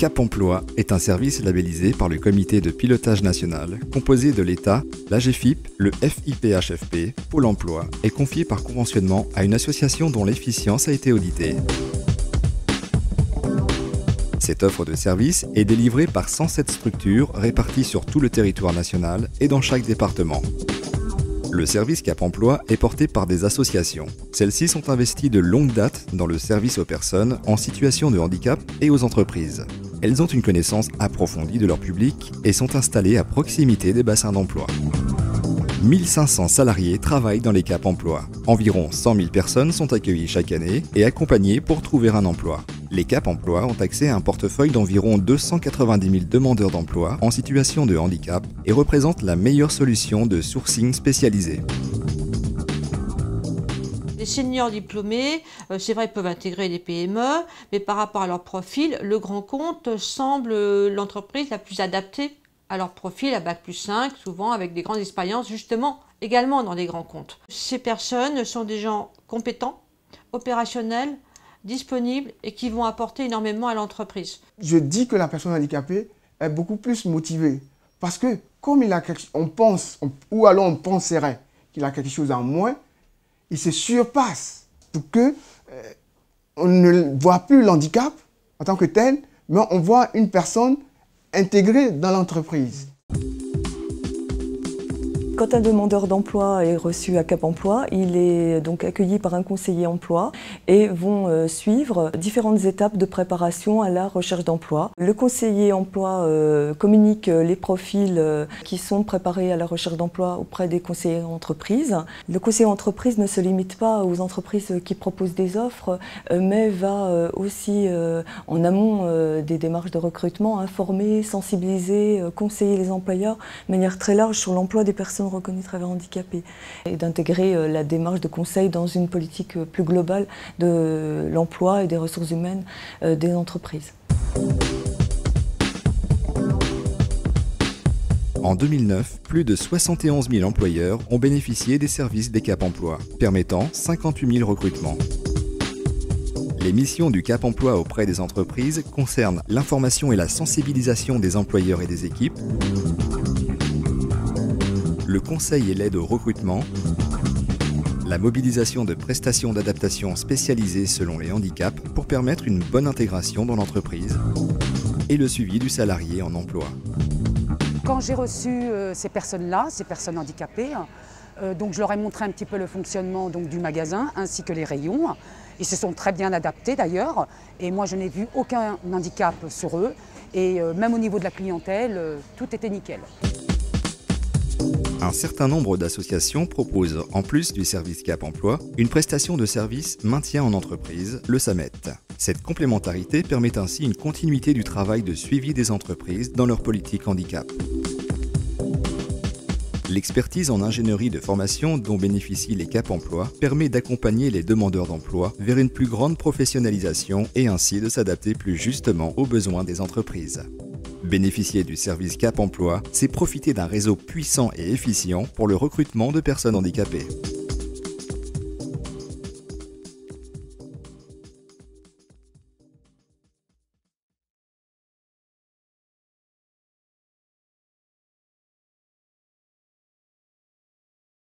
Cap Emploi est un service labellisé par le Comité de pilotage national, composé de l'État, l'AGEFIP, le FIPHFP, Pôle emploi, et confié par conventionnement à une association dont l'efficience a été auditée. Cette offre de service est délivrée par 107 structures réparties sur tout le territoire national et dans chaque département. Le service Cap Emploi est porté par des associations. Celles-ci sont investies de longue date dans le service aux personnes en situation de handicap et aux entreprises. Elles ont une connaissance approfondie de leur public et sont installées à proximité des bassins d'emploi. 1500 salariés travaillent dans les Cap Emploi. Environ 100 000 personnes sont accueillies chaque année et accompagnées pour trouver un emploi. Les Cap Emploi ont accès à un portefeuille d'environ 290 000 demandeurs d'emploi en situation de handicap et représentent la meilleure solution de sourcing spécialisé. Les seniors diplômés, c'est vrai, peuvent intégrer les PME, mais par rapport à leur profil, le grand compte semble l'entreprise la plus adaptée à leur profil à Bac+5, souvent avec des grandes expériences, justement, également dans des grands comptes. Ces personnes sont des gens compétents, opérationnels, disponibles et qui vont apporter énormément à l'entreprise. Je dis que la personne handicapée est beaucoup plus motivée parce que comme on pense, ou alors on penserait qu'il a quelque chose en moins, il se surpasse pour que on ne voit plus l'handicap en tant que tel, mais on voit une personne intégrée dans l'entreprise. Quand un demandeur d'emploi est reçu à Cap Emploi, il est donc accueilli par un conseiller emploi et vont suivre différentes étapes de préparation à la recherche d'emploi. Le conseiller emploi communique les profils qui sont préparés à la recherche d'emploi auprès des conseillers entreprises. Le conseiller entreprise ne se limite pas aux entreprises qui proposent des offres, mais va aussi en amont des démarches de recrutement informer, sensibiliser, conseiller les employeurs de manière très large sur l'emploi des personnes reconnues travailleurs handicapés et d'intégrer la démarche de conseil dans une politique plus globale de l'emploi et des ressources humaines des entreprises. En 2009, plus de 71 000 employeurs ont bénéficié des services des Cap Emploi, permettant 58 000 recrutements. Les missions du Cap Emploi auprès des entreprises concernent l'information et la sensibilisation des employeurs et des équipes, le conseil et l'aide au recrutement, la mobilisation de prestations d'adaptation spécialisées selon les handicaps pour permettre une bonne intégration dans l'entreprise et le suivi du salarié en emploi. Quand j'ai reçu ces personnes-là, ces personnes handicapées, donc je leur ai montré un petit peu le fonctionnement donc, du magasin ainsi que les rayons. Ils se sont très bien adaptés d'ailleurs et moi je n'ai vu aucun handicap sur eux et même au niveau de la clientèle, tout était nickel. Un certain nombre d'associations proposent, en plus du service Cap Emploi, une prestation de service maintien en entreprise, le SAMET. Cette complémentarité permet ainsi une continuité du travail de suivi des entreprises dans leur politique handicap. L'expertise en ingénierie de formation dont bénéficient les Cap Emploi permet d'accompagner les demandeurs d'emploi vers une plus grande professionnalisation et ainsi de s'adapter plus justement aux besoins des entreprises. Bénéficier du service Cap Emploi, c'est profiter d'un réseau puissant et efficient pour le recrutement de personnes handicapées.